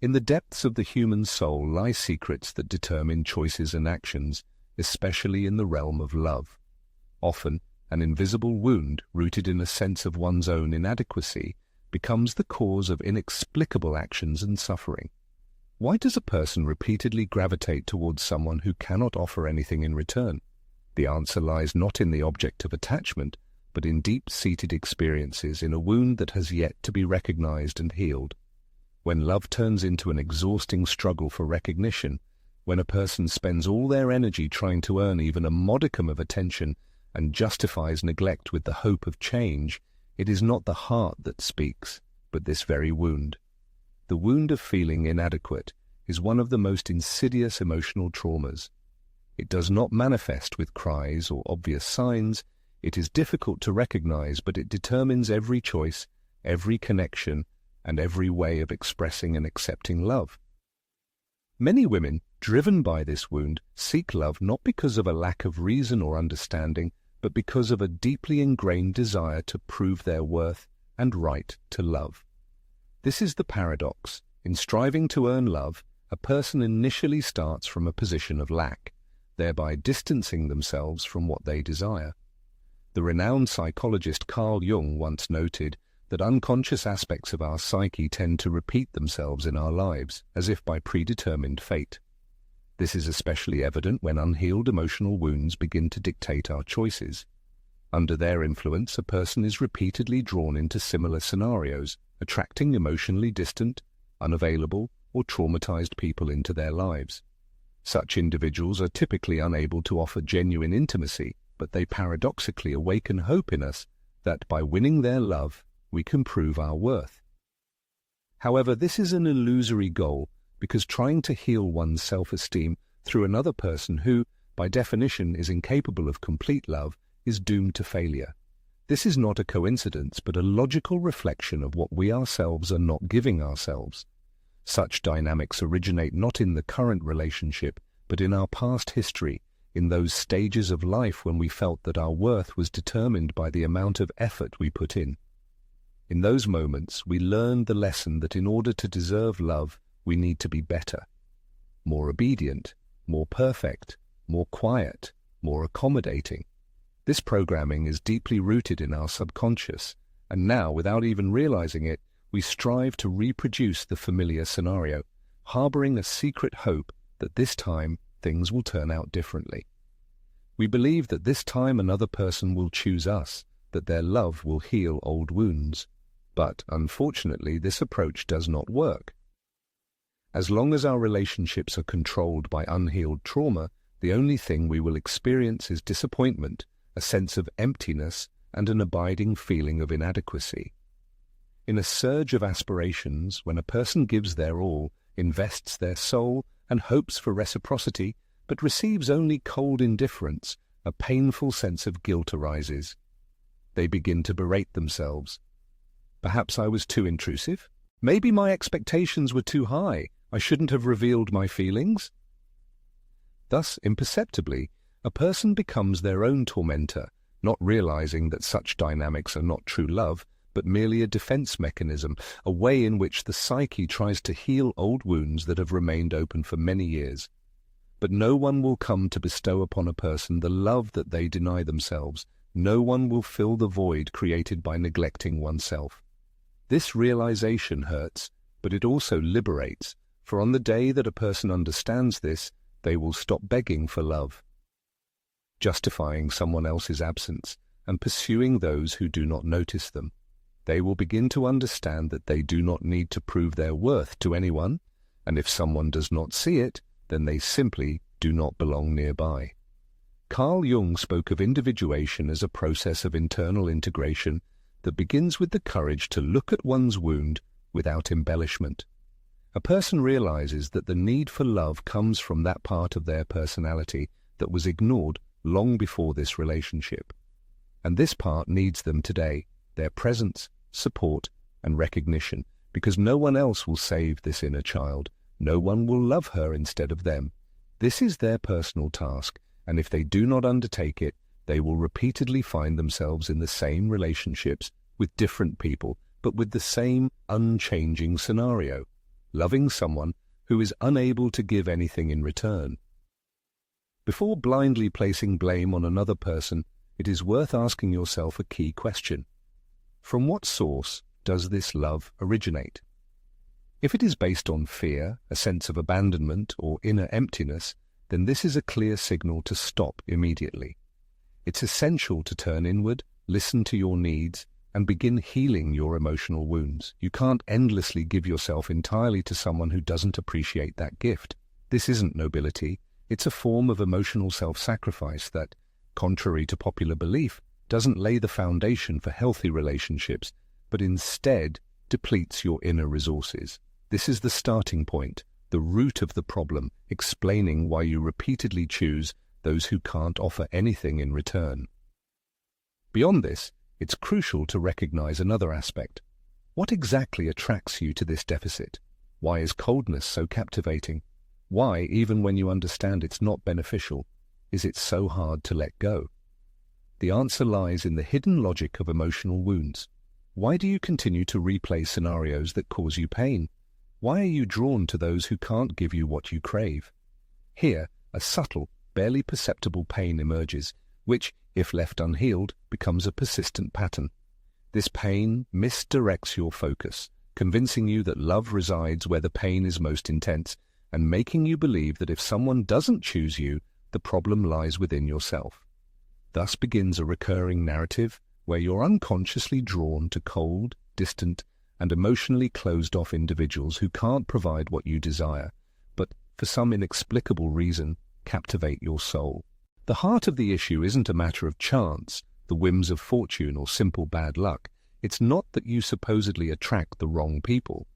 In the depths of the human soul lie secrets that determine choices and actions, especially in the realm of love. Often, an invisible wound rooted in a sense of one's own inadequacy becomes the cause of inexplicable actions and suffering. Why does a person repeatedly gravitate towards someone who cannot offer anything in return? The answer lies not in the object of attachment, but in deep-seated experiences in a wound that has yet to be recognized and healed. When love turns into an exhausting struggle for recognition, when a person spends all their energy trying to earn even a modicum of attention and justifies neglect with the hope of change, it is not the heart that speaks, but this very wound. The wound of feeling inadequate is one of the most insidious emotional traumas. It does not manifest with cries or obvious signs. It is difficult to recognize, but it determines every choice, every connection, and every way of expressing and accepting love. Many women, driven by this wound, seek love not because of a lack of reason or understanding, but because of a deeply ingrained desire to prove their worth and right to love. This is the paradox. In striving to earn love, a person initially starts from a position of lack, thereby distancing themselves from what they desire. The renowned psychologist CarlJung once noted that unconscious aspects of our psyche tend to repeat themselves in our lives, as if by predetermined fate. This is especially evident when unhealed emotional wounds begin to dictate our choices. Under their influence, a person is repeatedly drawn into similar scenarios, attracting emotionally distant, unavailable, or traumatized people into their lives. Such individuals are typically unable to offer genuine intimacy, but they paradoxically awaken hope in us that by winning their love, we can prove our worth. However, this is an illusory goal because trying to heal one's self-esteem through another person who, by definition, is incapable of complete love is doomed to failure. This is not a coincidence, but a logical reflection of what we ourselves are not giving ourselves. Such dynamics originate not in the current relationship, but in our past history, in those stages of life when we felt that our worth was determined by the amount of effort we put in. In those moments, we learned the lesson that in order to deserve love, we need to be better, more obedient, more perfect, more quiet, more accommodating. This programming is deeply rooted in our subconscious, and now, without even realizing it, we strive to reproduce the familiar scenario, harboring a secret hope that this time things will turn out differently. We believe that this time another person will choose us, that their love will heal old wounds. But, unfortunately, this approach does not work. As long as our relationships are controlled by unhealed trauma, the only thing we will experience is disappointment, a sense of emptiness, and an abiding feeling of inadequacy. In a surge of aspirations, when a person gives their all, invests their soul, and hopes for reciprocity, but receives only cold indifference, a painful sense of guilt arises. They begin to berate themselves. Perhaps I was too intrusive? Maybe my expectations were too high. I shouldn't have revealed my feelings. Thus, imperceptibly, a person becomes their own tormentor, not realizing that such dynamics are not true love, but merely a defense mechanism, a way in which the psyche tries to heal old wounds that have remained open for many years. But no one will come to bestow upon a person the love that they deny themselves. No one will fill the void created by neglecting oneself. This realization hurts, but it also liberates, for on the day that a person understands this, they will stop begging for love, justifying someone else's absence, and pursuing those who do not notice them. They will begin to understand that they do not need to prove their worth to anyone, and if someone does not see it, then they simply do not belong nearby. CarlJung spoke of individuation as a process of internal integration that begins with the courage to look at one's wound without embellishment. A person realizes that the need for love comes from that part of their personality that was ignored long before this relationship. And this part needs them today, their presence, support, and recognition, because no one else will save this inner child. No one will love her instead of them. This is their personal task, and if they do not undertake it, they will repeatedly find themselves in the same relationships with different people, but with the same unchanging scenario. loving someone who is unable to give anything in return. Before blindly placing blame on another person, it is worth asking yourself a key question. From what source does this love originate? If it is based on fear, a sense of abandonment, or inner emptiness, then this is a clear signal to stop immediately. It's essential to turn inward, listen to your needs, and begin healing your emotional wounds. You can't endlessly give yourself entirely to someone who doesn't appreciate that gift. This isn't nobility. It's a form of emotional self-sacrifice that, contrary to popular belief, doesn't lay the foundation for healthy relationships, but instead depletes your inner resources. This is the starting point, the root of the problem, explaining why you repeatedly choose those who can't offer anything in return. Beyond this, it's crucial to recognize another aspect. What exactly attracts you to this deficit? Why is coldness so captivating? Why, even when you understand it's not beneficial, is it so hard to let go? The answer lies in the hidden logic of emotional wounds. Why do you continue to replay scenarios that cause you pain? Why are you drawn to those who can't give you what you crave? Here, a subtle, barely perceptible pain emerges, which, if left unhealed, becomes a persistent pattern. This pain misdirects your focus, convincing you that love resides where the pain is most intense, and making you believe that if someone doesn't choose you, the problem lies within yourself. Thus begins a recurring narrative where you're unconsciously drawn to cold, distant, and emotionally closed-off individuals who can't provide what you desire, but, for some inexplicable reason, captivate your soul. The heart of the issue isn't a matter of chance, the whims of fortune, or simple bad luck. It's not that you supposedly attract the wrong people.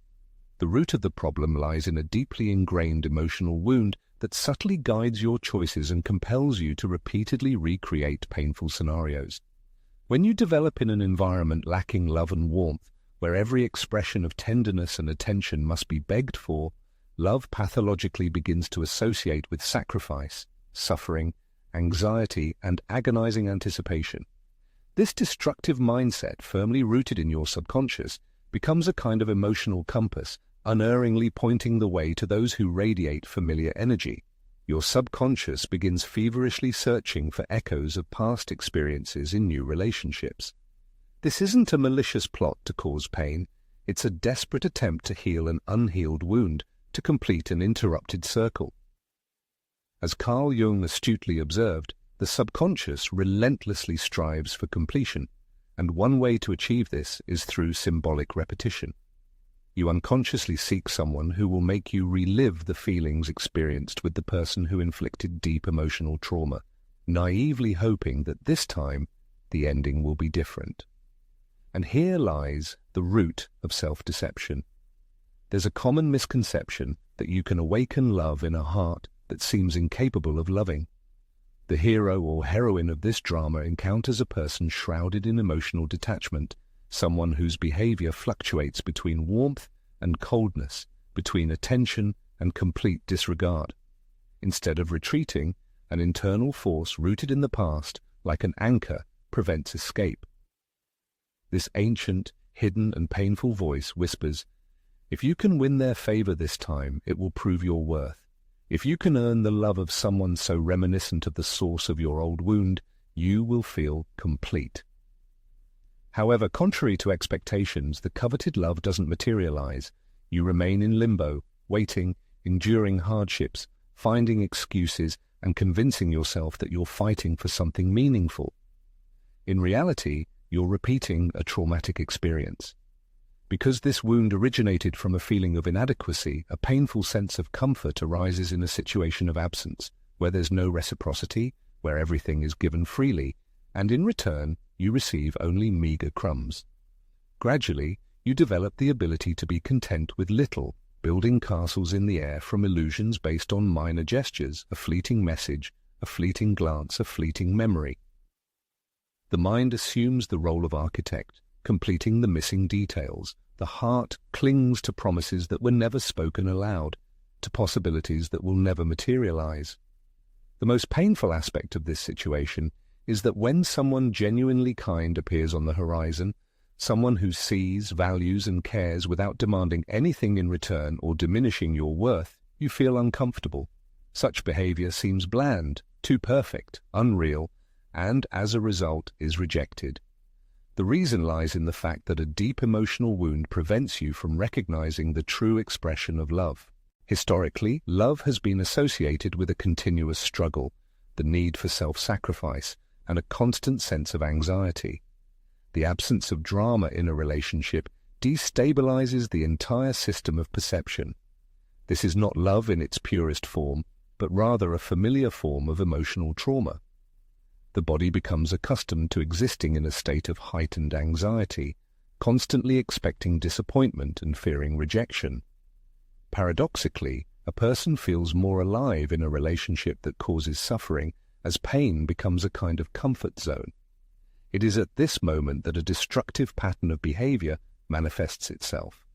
The root of the problem lies in a deeply ingrained emotional wound that subtly guides your choices and compels you to repeatedly recreate painful scenarios. When you develop in an environment lacking love and warmth, where every expression of tenderness and attention must be begged for, love pathologically begins to associate with sacrifice, suffering, anxiety, and agonizing anticipation. This destructive mindset, firmly rooted in your subconscious, becomes a kind of emotional compass, unerringly pointing the way to those who radiate familiar energy. Your subconscious begins feverishly searching for echoes of past experiences in new relationships. This isn't a malicious plot to cause pain, it's a desperate attempt to heal an unhealed wound, to complete an interrupted circle. As Carl Jung astutely observed, the subconscious relentlessly strives for completion, and one way to achieve this is through symbolic repetition. You unconsciously seek someone who will make you relive the feelings experienced with the person who inflicted deep emotional trauma, naively hoping that this time the ending will be different. And here lies the root of self-deception. There's a common misconception that you can awaken love in a heart that seems incapable of loving. The hero or heroine of this drama encounters a person shrouded in emotional detachment, someone whose behavior fluctuates between warmth and coldness, between attention and complete disregard. Instead of retreating, an internal force rooted in the past, like an anchor, prevents escape. This ancient, hidden and painful voice whispers, "If you can win their favor this time, it will prove your worth. If you can earn the love of someone so reminiscent of the source of your old wound, you will feel complete." However, contrary to expectations, the coveted love doesn't materialize. You remain in limbo, waiting, enduring hardships, finding excuses, and convincing yourself that you're fighting for something meaningful. In reality, you're repeating a traumatic experience. Because this wound originated from a feeling of inadequacy, a painful sense of comfort arises in a situation of absence, where there's no reciprocity, where everything is given freely, and in return, you receive only meager crumbs. Gradually, you develop the ability to be content with little, building castles in the air from illusions based on minor gestures, a fleeting message, a fleeting glance, a fleeting memory. The mind assumes the role of architect, completing the missing details. The heart clings to promises that were never spoken aloud, to possibilities that will never materialize. The most painful aspect of this situation is that when someone genuinely kind appears on the horizon, Someone who sees, values, and cares without demanding anything in return or diminishing your worth, you feel uncomfortable. Such behavior seems bland, too perfect, unreal, and, as a result, is rejected. The reason lies in the fact that a deep emotional wound prevents you from recognizing the true expression of love. Historically, love has been associated with a continuous struggle, the need for self-sacrifice, and a constant sense of anxiety. The absence of drama in a relationship destabilizes the entire system of perception. This is not love in its purest form, but rather a familiar form of emotional trauma. The body becomes accustomed to existing in a state of heightened anxiety, constantly expecting disappointment and fearing rejection. Paradoxically, a person feels more alive in a relationship that causes suffering, as pain becomes a kind of comfort zone. It is at this moment that a destructive pattern of behavior manifests itself.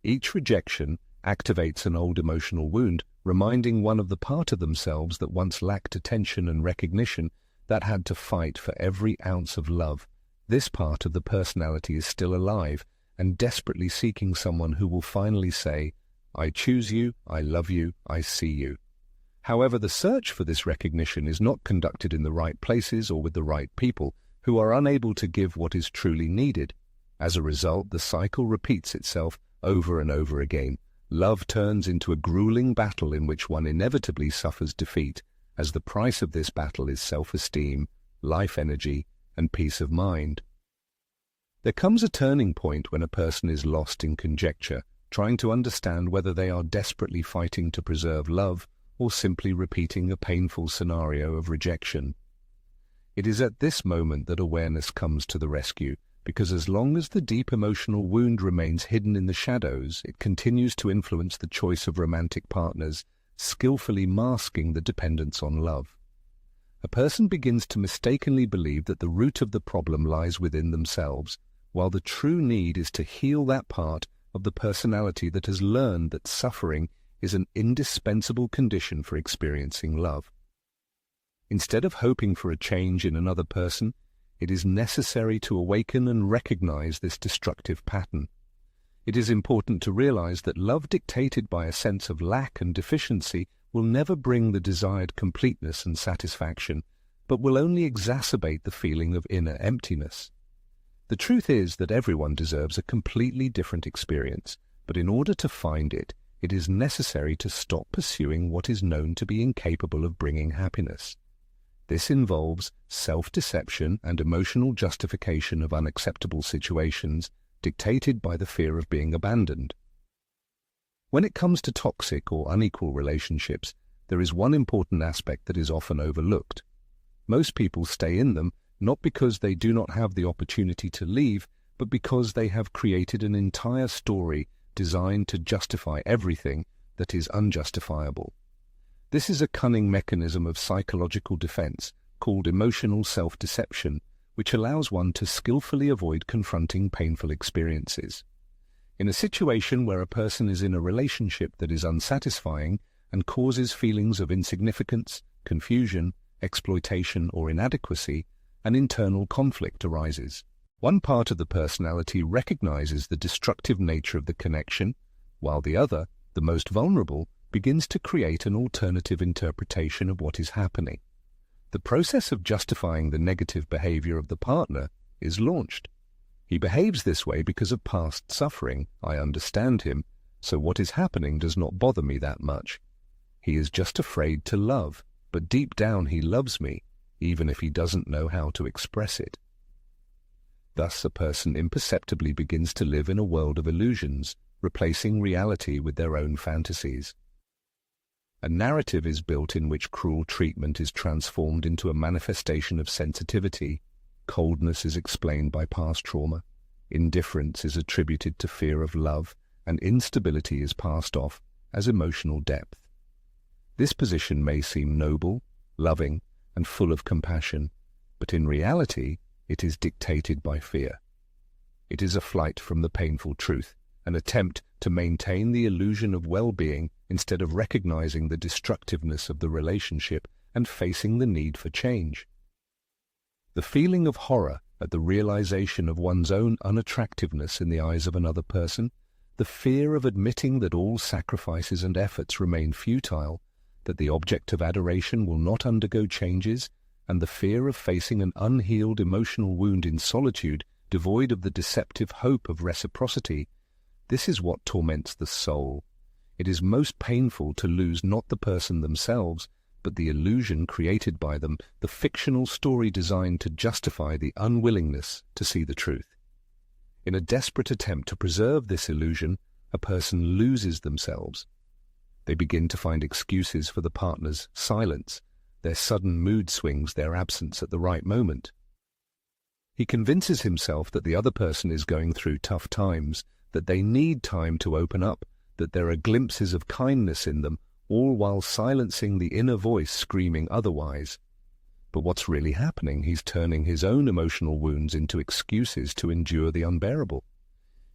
Each rejection activates an old emotional wound, reminding one of the part of themselves that once lacked attention and recognition, that had to fight for every ounce of love. This part of the personality is still alive and desperately seeking someone who will finally say, "I choose you, I love you, I see you." However, the search for this recognition is not conducted in the right places or with the right people, who are unable to give what is truly needed. As a result, the cycle repeats itself over and over again. Love turns into a grueling battle in which one inevitably suffers defeat, as the price of this battle is self-esteem, life energy, and peace of mind. There comes a turning point when a person is lost in conjecture, trying to understand whether they are desperately fighting to preserve love or simply repeating a painful scenario of rejection. It is at this moment that awareness comes to the rescue, because as long as the deep emotional wound remains hidden in the shadows, it continues to influence the choice of romantic partners, skillfully masking the dependence on love. A person begins to mistakenly believe that the root of the problem lies within themselves, while the true need is to heal that part of the personality that has learned that suffering is an indispensable condition for experiencing love. Instead of hoping for a change in another person, it is necessary to awaken and recognize this destructive pattern. It is important to realize that love dictated by a sense of lack and deficiency will never bring the desired completeness and satisfaction, but will only exacerbate the feeling of inner emptiness. The truth is that everyone deserves a completely different experience, but in order to find it, it is necessary to stop pursuing what is known to be incapable of bringing happiness. This involves self-deception and emotional justification of unacceptable situations dictated by the fear of being abandoned. When it comes to toxic or unequal relationships, there is one important aspect that is often overlooked. Most people stay in them not because they do not have the opportunity to leave, but because they have created an entire story designed to justify everything that is unjustifiable. This is a cunning mechanism of psychological defense called emotional self-deception, which allows one to skillfully avoid confronting painful experiences. In a situation where a person is in a relationship that is unsatisfying and causes feelings of insignificance, confusion, exploitation, or inadequacy, an internal conflict arises. One part of the personality recognizes the destructive nature of the connection, while the other, the most vulnerable, begins to create an alternative interpretation of what is happening. The process of justifying the negative behavior of the partner is launched. He behaves this way because of past suffering. I understand him, so what is happening does not bother me that much. He is just afraid to love, but deep down he loves me, even if he doesn't know how to express it. Thus, a person imperceptibly begins to live in a world of illusions, replacing reality with their own fantasies. A narrative is built in which cruel treatment is transformed into a manifestation of sensitivity, coldness is explained by past trauma, indifference is attributed to fear of love, and instability is passed off as emotional depth. This position may seem noble, loving, and full of compassion, but in reality it is dictated by fear. It is a flight from the painful truth, an attempt to maintain the illusion of well-being instead of recognizing the destructiveness of the relationship and facing the need for change. The feeling of horror at the realization of one's own unattractiveness in the eyes of another person, the fear of admitting that all sacrifices and efforts remain futile, that the object of adoration will not undergo changes, and the fear of facing an unhealed emotional wound in solitude, devoid of the deceptive hope of reciprocity, this is what torments the soul. It is most painful to lose not the person themselves, but the illusion created by them, the fictional story designed to justify the unwillingness to see the truth. In a desperate attempt to preserve this illusion, a person loses themselves. They begin to find excuses for the partner's silence, their sudden mood swings, their absence at the right moment. He convinces himself that the other person is going through tough times, that they need time to open up, that there are glimpses of kindness in them, all while silencing the inner voice screaming otherwise. But what's really happening? He's turning his own emotional wounds into excuses to endure the unbearable.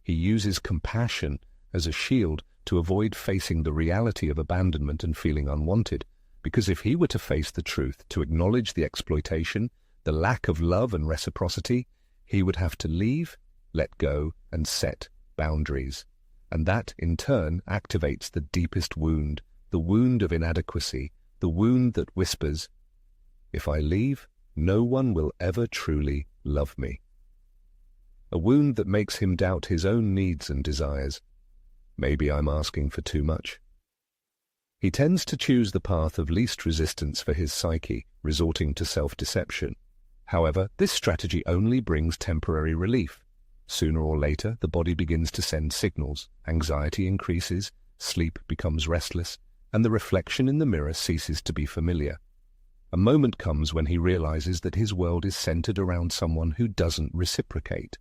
He uses compassion as a shield to avoid facing the reality of abandonment and feeling unwanted, because if he were to face the truth, to acknowledge the exploitation, the lack of love and reciprocity, he would have to leave, let go, and set boundaries. And that, in turn, activates the deepest wound, the wound of inadequacy, the wound that whispers, "If I leave, no one will ever truly love me." A wound that makes him doubt his own needs and desires. Maybe I'm asking for too much. He tends to choose the path of least resistance for his psyche, resorting to self-deception. However, this strategy only brings temporary relief. Sooner or later, the body begins to send signals, anxiety increases, sleep becomes restless, and the reflection in the mirror ceases to be familiar. A moment comes when he realizes that his world is centered around someone who doesn't reciprocate.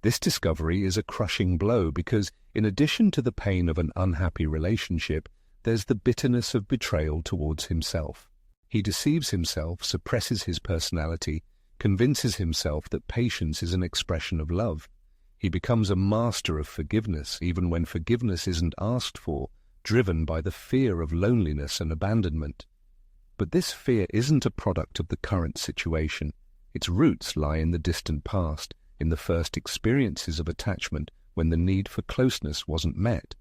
This discovery is a crushing blow because, in addition to the pain of an unhappy relationship, there's the bitterness of betrayal towards himself. He deceives himself, suppresses his personality, convinces himself that patience is an expression of love. He becomes a master of forgiveness, even when forgiveness isn't asked for, driven by the fear of loneliness and abandonment. But this fear isn't a product of the current situation. Its roots lie in the distant past, in the first experiences of attachment when the need for closeness wasn't met.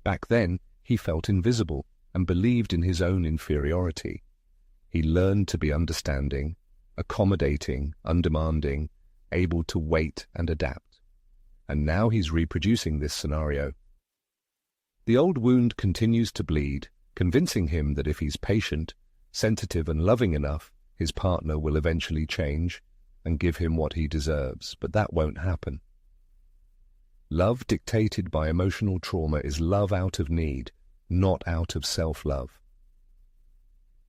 Back then, he felt invisible and believed in his own inferiority. He learned to be understanding, accommodating, undemanding, able to wait and adapt. And now he's reproducing this scenario. The old wound continues to bleed, convincing him that if he's patient, sensitive and loving enough, his partner will eventually change and give him what he deserves, but that won't happen. Love dictated by emotional trauma is love out of need, not out of self-love.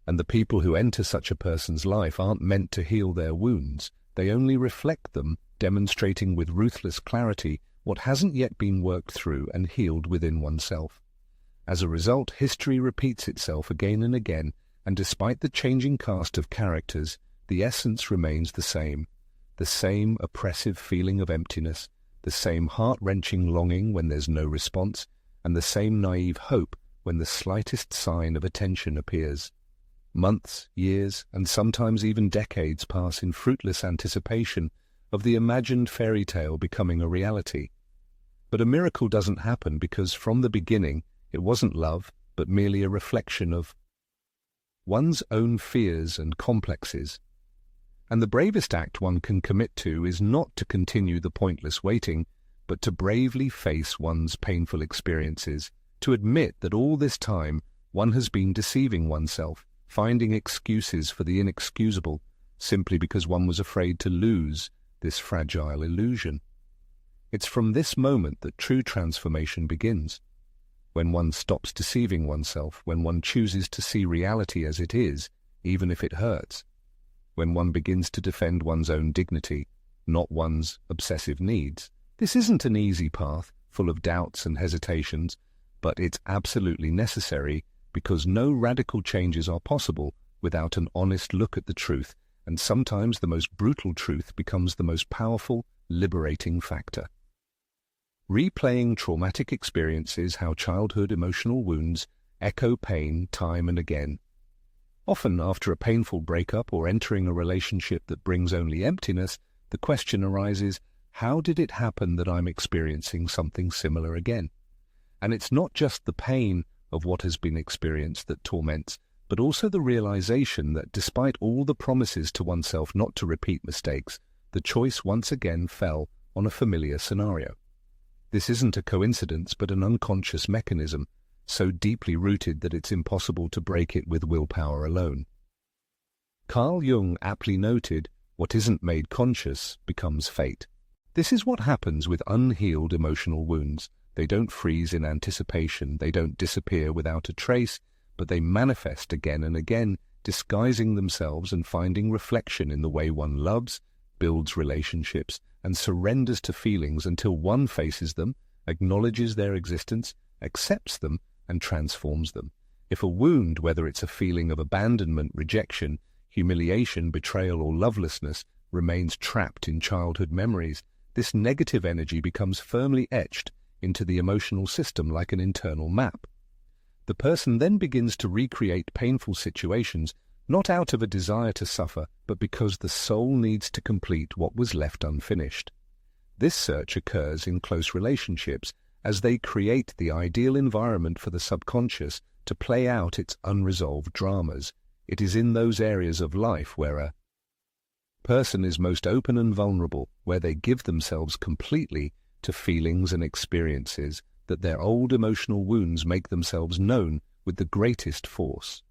And the people who enter such a person's life aren't meant to heal their wounds. They only reflect them, demonstrating with ruthless clarity what hasn't yet been worked through and healed within oneself. As a result, history repeats itself again and again, and despite the changing cast of characters, the essence remains the same oppressive feeling of emptiness, the same heart-wrenching longing when there's no response, and the same naive hope when the slightest sign of attention appears. Months, years, and sometimes even decades pass in fruitless anticipation of the imagined fairy tale becoming a reality. But a miracle doesn't happen because from the beginning it wasn't love, but merely a reflection of one's own fears and complexes. And the bravest act one can commit to is not to continue the pointless waiting, but to bravely face one's painful experiences, to admit that all this time one has been deceiving oneself, finding excuses for the inexcusable, simply because one was afraid to lose this fragile illusion. It's from this moment that true transformation begins. When one stops deceiving oneself, when one chooses to see reality as it is, even if it hurts. When one begins to defend one's own dignity, not one's obsessive needs. This isn't an easy path, full of doubts and hesitations, but it's absolutely necessary because no radical changes are possible without an honest look at the truth, and sometimes the most brutal truth becomes the most powerful, liberating factor. Replaying traumatic experiences, how childhood emotional wounds echo pain time and again. Often after a painful breakup or entering a relationship that brings only emptiness, the question arises, how did it happen that I'm experiencing something similar again? And it's not just the pain of what has been experienced that torments, but also the realization that despite all the promises to oneself not to repeat mistakes, the choice once again fell on a familiar scenario. This isn't a coincidence, but an unconscious mechanism, so deeply rooted that it's impossible to break it with willpower alone. Carl Jung aptly noted, "What isn't made conscious becomes fate." This is what happens with unhealed emotional wounds. They don't freeze in anticipation, they don't disappear without a trace, but they manifest again and again, disguising themselves and finding reflection in the way one loves, builds relationships, and surrenders to feelings until one faces them, acknowledges their existence, accepts them, and transforms them. If a wound, whether it's a feeling of abandonment, rejection, humiliation, betrayal, or lovelessness, remains trapped in childhood memories, this negative energy becomes firmly etched into the emotional system like an internal map. The person then begins to recreate painful situations, not out of a desire to suffer, but because the soul needs to complete what was left unfinished. This search occurs in close relationships as they create the ideal environment for the subconscious to play out its unresolved dramas. It is in those areas of life where a person is most open and vulnerable, where they give themselves completely to feelings and experiences, that their old emotional wounds make themselves known with the greatest force.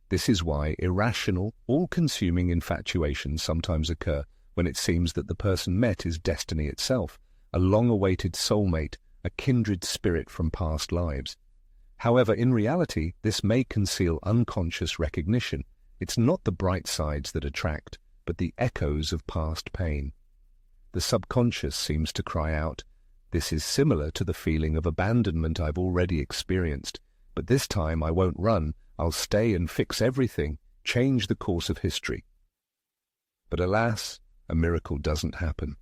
This is why irrational, all-consuming infatuations sometimes occur when it seems that the person met is destiny itself, a long-awaited soulmate, a kindred spirit from past lives. However, in reality, this may conceal unconscious recognition. It's not the bright sides that attract, but the echoes of past pain. The subconscious seems to cry out, "This is similar to the feeling of abandonment I've already experienced, but this time I won't run, I'll stay and fix everything, change the course of history." But alas, a miracle doesn't happen.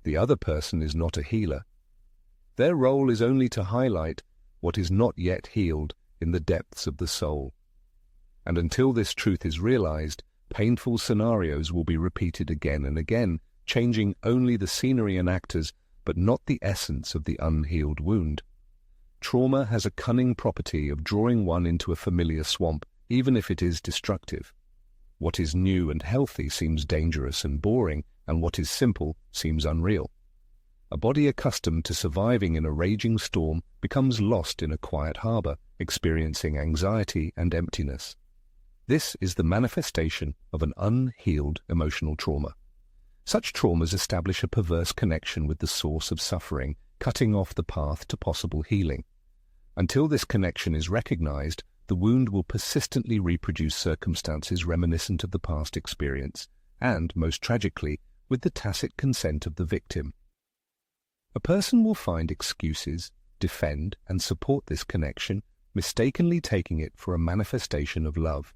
The other person is not a healer. Their role is only to highlight what is not yet healed in the depths of the soul. And until this truth is realized, painful scenarios will be repeated again and again, changing only the scenery and actors, but not the essence of the unhealed wound. Trauma has a cunning property of drawing one into a familiar swamp, even if it is destructive. What is new and healthy seems dangerous and boring, and what is simple seems unreal. A body accustomed to surviving in a raging storm becomes lost in a quiet harbor, experiencing anxiety and emptiness. This is the manifestation of an unhealed emotional trauma. Such traumas establish a perverse connection with the source of suffering, cutting off the path to possible healing. Until this connection is recognized, the wound will persistently reproduce circumstances reminiscent of the past experience, and, most tragically, with the tacit consent of the victim. A person will find excuses, defend, and support this connection, mistakenly taking it for a manifestation of love.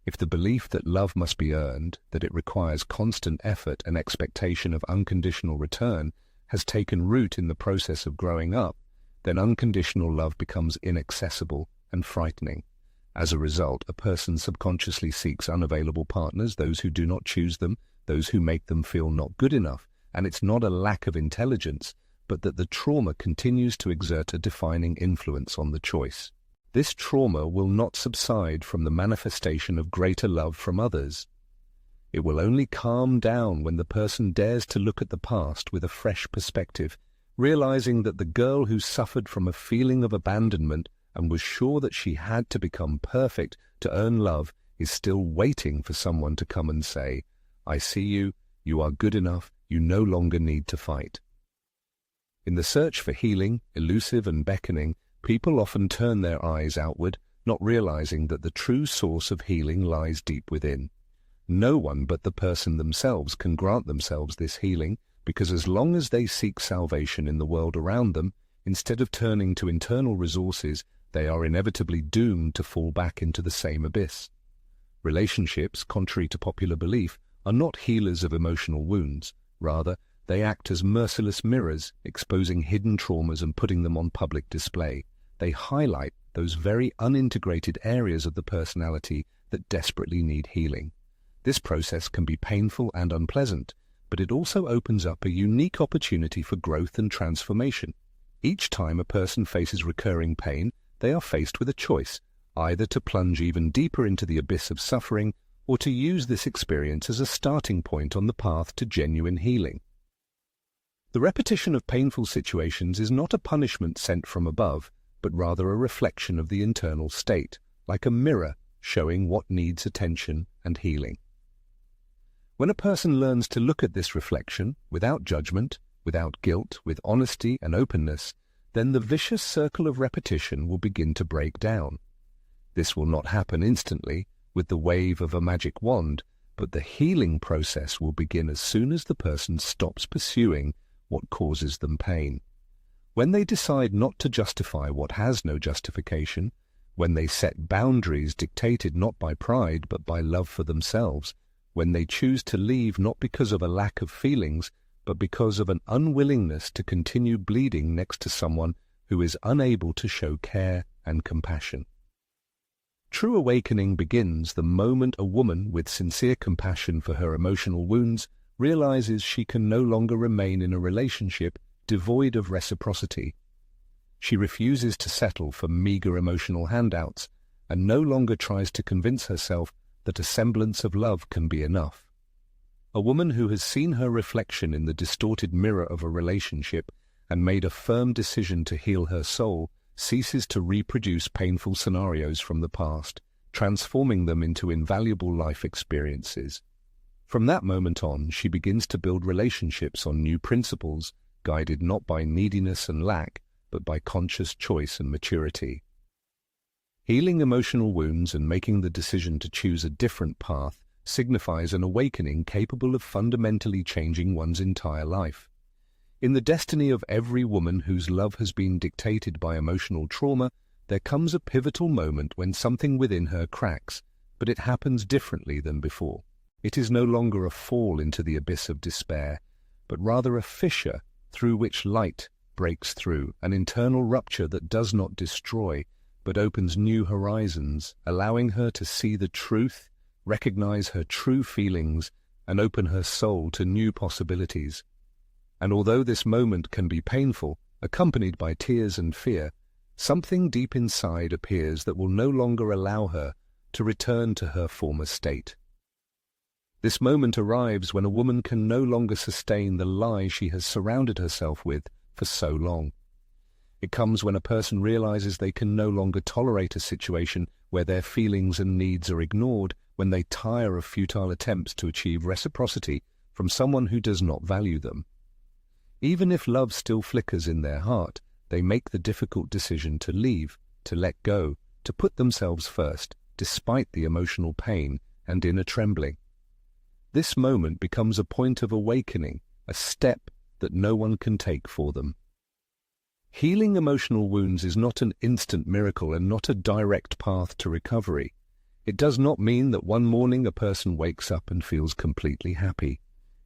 If the belief that love must be earned, that it requires constant effort and expectation of unconditional return, has taken root in the process of growing up, then unconditional love becomes inaccessible and frightening. As a result, a person subconsciously seeks unavailable partners, those who do not choose them, those who make them feel not good enough, and it's not a lack of intelligence, but that the trauma continues to exert a defining influence on the choice. This trauma will not subside from the manifestation of greater love from others. It will only calm down when the person dares to look at the past with a fresh perspective, realizing that the girl who suffered from a feeling of abandonment and was sure that she had to become perfect to earn love is still waiting for someone to come and say, "I see you, you are good enough, you no longer need to fight." In the search for healing, elusive and beckoning, people often turn their eyes outward, not realizing that the true source of healing lies deep within. No one but the person themselves can grant themselves this healing, because as long as they seek salvation in the world around them, instead of turning to internal resources, they are inevitably doomed to fall back into the same abyss. Relationships, contrary to popular belief, are not healers of emotional wounds. Rather, they act as merciless mirrors, exposing hidden traumas and putting them on public display. They highlight those very unintegrated areas of the personality that desperately need healing. This process can be painful and unpleasant, but it also opens up a unique opportunity for growth and transformation. Each time a person faces recurring pain, they are faced with a choice, either to plunge even deeper into the abyss of suffering or to use this experience as a starting point on the path to genuine healing. The repetition of painful situations is not a punishment sent from above, but rather a reflection of the internal state, like a mirror showing what needs attention and healing. When a person learns to look at this reflection without judgment, without guilt, with honesty and openness, then the vicious circle of repetition will begin to break down. This will not happen instantly, with the wave of a magic wand, but the healing process will begin as soon as the person stops pursuing what causes them pain. When they decide not to justify what has no justification, when they set boundaries dictated not by pride but by love for themselves, when they choose to leave not because of a lack of feelings, but because of an unwillingness to continue bleeding next to someone who is unable to show care and compassion. True awakening begins the moment a woman with sincere compassion for her emotional wounds realizes she can no longer remain in a relationship devoid of reciprocity. She refuses to settle for meager emotional handouts and no longer tries to convince herself that a semblance of love can be enough. A woman who has seen her reflection in the distorted mirror of a relationship and made a firm decision to heal her soul ceases to reproduce painful scenarios from the past, transforming them into invaluable life experiences. From that moment on, she begins to build relationships on new principles, guided not by neediness and lack, but by conscious choice and maturity. Healing emotional wounds and making the decision to choose a different path signifies an awakening capable of fundamentally changing one's entire life. In the destiny of every woman whose love has been dictated by emotional trauma, there comes a pivotal moment when something within her cracks, but it happens differently than before. It is no longer a fall into the abyss of despair, but rather a fissure through which light breaks through, an internal rupture that does not destroy, but opens new horizons, allowing her to see the truth, recognize her true feelings, and open her soul to new possibilities. And although this moment can be painful, accompanied by tears and fear, something deep inside appears that will no longer allow her to return to her former state. This moment arrives when a woman can no longer sustain the lie she has surrounded herself with for so long. It comes when a person realizes they can no longer tolerate a situation where their feelings and needs are ignored, when they tire of futile attempts to achieve reciprocity from someone who does not value them. Even if love still flickers in their heart, they make the difficult decision to leave, to let go, to put themselves first, despite the emotional pain and inner trembling. This moment becomes a point of awakening, a step that no one can take for them. Healing emotional wounds is not an instant miracle and not a direct path to recovery. It does not mean that one morning a person wakes up and feels completely happy.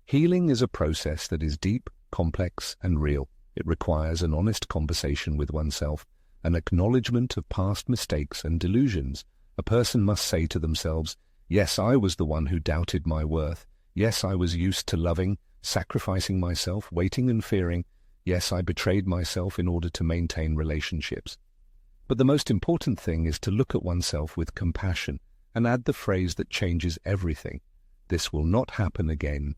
Healing is a process that is deep, complex, and real. It requires an honest conversation with oneself, an acknowledgement of past mistakes and delusions. A person must say to themselves, "Yes, I was the one who doubted my worth. Yes, I was used to loving, sacrificing myself, waiting and fearing. Yes, I betrayed myself in order to maintain relationships." But the most important thing is to look at oneself with compassion and add the phrase that changes everything: "This will not happen again."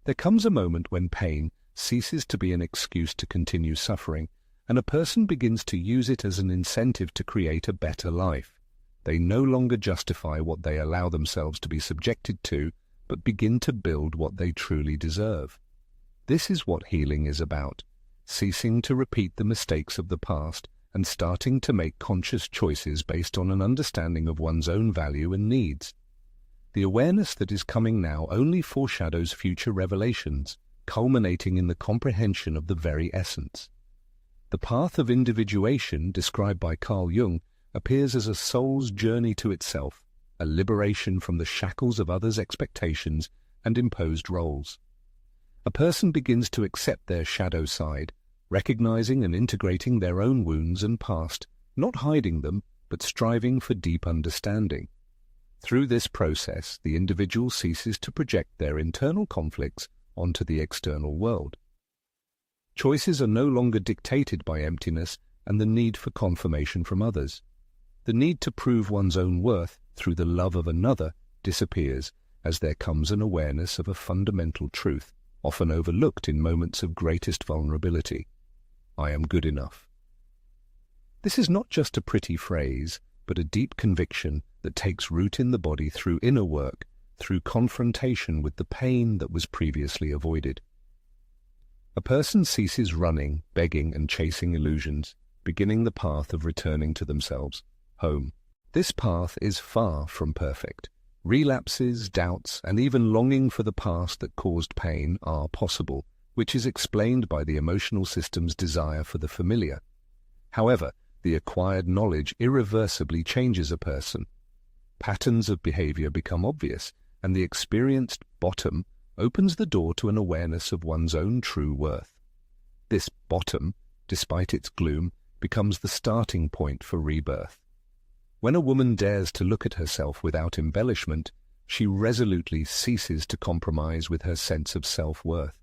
There comes a moment when pain ceases to be an excuse to continue suffering, and a person begins to use it as an incentive to create a better life. They no longer justify what they allow themselves to be subjected to, but begin to build what they truly deserve. This is what healing is about, ceasing to repeat the mistakes of the past and starting to make conscious choices based on an understanding of one's own value and needs. The awareness that is coming now only foreshadows future revelations, culminating in the comprehension of the very essence. The path of individuation, described by CarlJung, appears as a soul's journey to itself, a liberation from the shackles of others' expectations and imposed roles. A person begins to accept their shadow side, recognizing and integrating their own wounds and past, not hiding them, but striving for deep understanding. Through this process, the individual ceases to project their internal conflicts onto the external world. Choices are no longer dictated by emptiness and the need for confirmation from others. The need to prove one's own worth through the love of another disappears as there comes an awareness of a fundamental truth, often overlooked in moments of greatest vulnerability. I am good enough. This is not just a pretty phrase, but a deep conviction that takes root in the body through inner work, through confrontation with the pain that was previously avoided. A person ceases running, begging, and chasing illusions, beginning the path of returning to themselves, home. This path is far from perfect. Relapses, doubts, and even longing for the past that caused pain are possible, which is explained by the emotional system's desire for the familiar. However, the acquired knowledge irreversibly changes a person. Patterns of behavior become obvious, and the experienced bottom opens the door to an awareness of one's own true worth. This bottom, despite its gloom, becomes the starting point for rebirth. When a woman dares to look at herself without embellishment, she resolutely ceases to compromise with her sense of self-worth.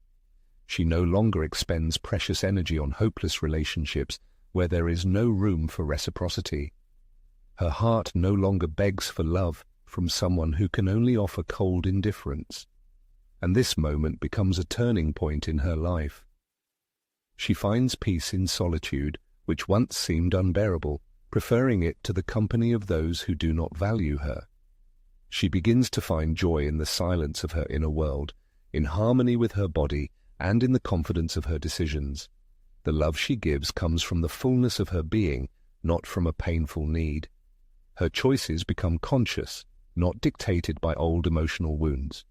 She no longer expends precious energy on hopeless relationships where there is no room for reciprocity. Her heart no longer begs for love from someone who can only offer cold indifference. And this moment becomes a turning point in her life. She finds peace in solitude, which once seemed unbearable, preferring it to the company of those who do not value her. She begins to find joy in the silence of her inner world, in harmony with her body, and in the confidence of her decisions. The love she gives comes from the fullness of her being, not from a painful need. Her choices become conscious, not dictated by old emotional wounds.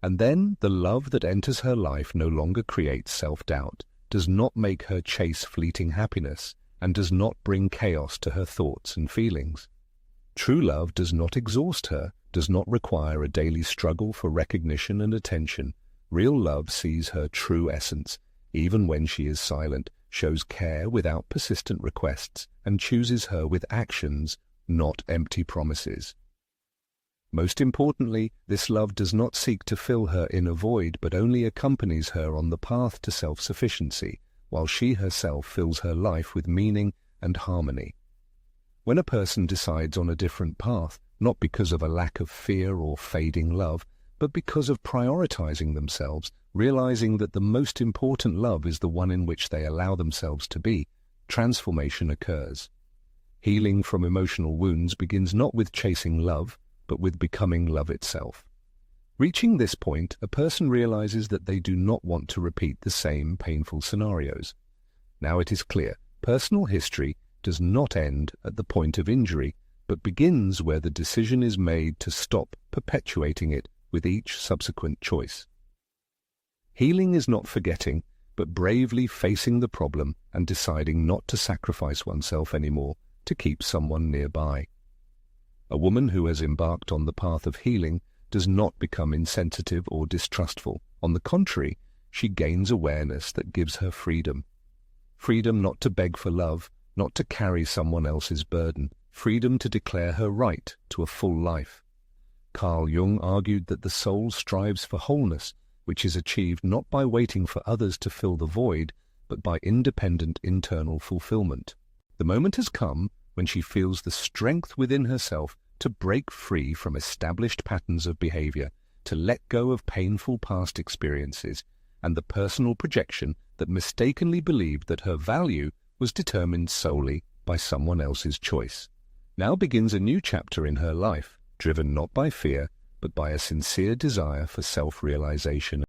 And then the love that enters her life no longer creates self-doubt, does not make her chase fleeting happiness, and does not bring chaos to her thoughts and feelings. True love does not exhaust her, does not require a daily struggle for recognition and attention. Real love sees her true essence, even when she is silent, shows care without persistent requests, and chooses her with actions, not empty promises. Most importantly, this love does not seek to fill her inner void, but only accompanies her on the path to self-sufficiency, while she herself fills her life with meaning and harmony. When a person decides on a different path, not because of a lack of fear or fading love, but because of prioritizing themselves, realizing that the most important love is the one in which they allow themselves to be, transformation occurs. Healing from emotional wounds begins not with chasing love, but with becoming love itself. Reaching this point, a person realizes that they do not want to repeat the same painful scenarios. Now it is clear, personal history does not end at the point of injury, but begins where the decision is made to stop perpetuating it with each subsequent choice. Healing is not forgetting, but bravely facing the problem and deciding not to sacrifice oneself anymore to keep someone nearby. A woman who has embarked on the path of healing does not become insensitive or distrustful. On the contrary, she gains awareness that gives her freedom. Freedom not to beg for love, not to carry someone else's burden. Freedom to declare her right to a full life. CarlJung argued that the soul strives for wholeness, which is achieved not by waiting for others to fill the void, but by independent internal fulfillment. The moment has come when she feels the strength within herself to break free from established patterns of behavior, to let go of painful past experiences, and the personal projection that mistakenly believed that her value was determined solely by someone else's choice. Now begins a new chapter in her life, driven not by fear, but by a sincere desire for self-realization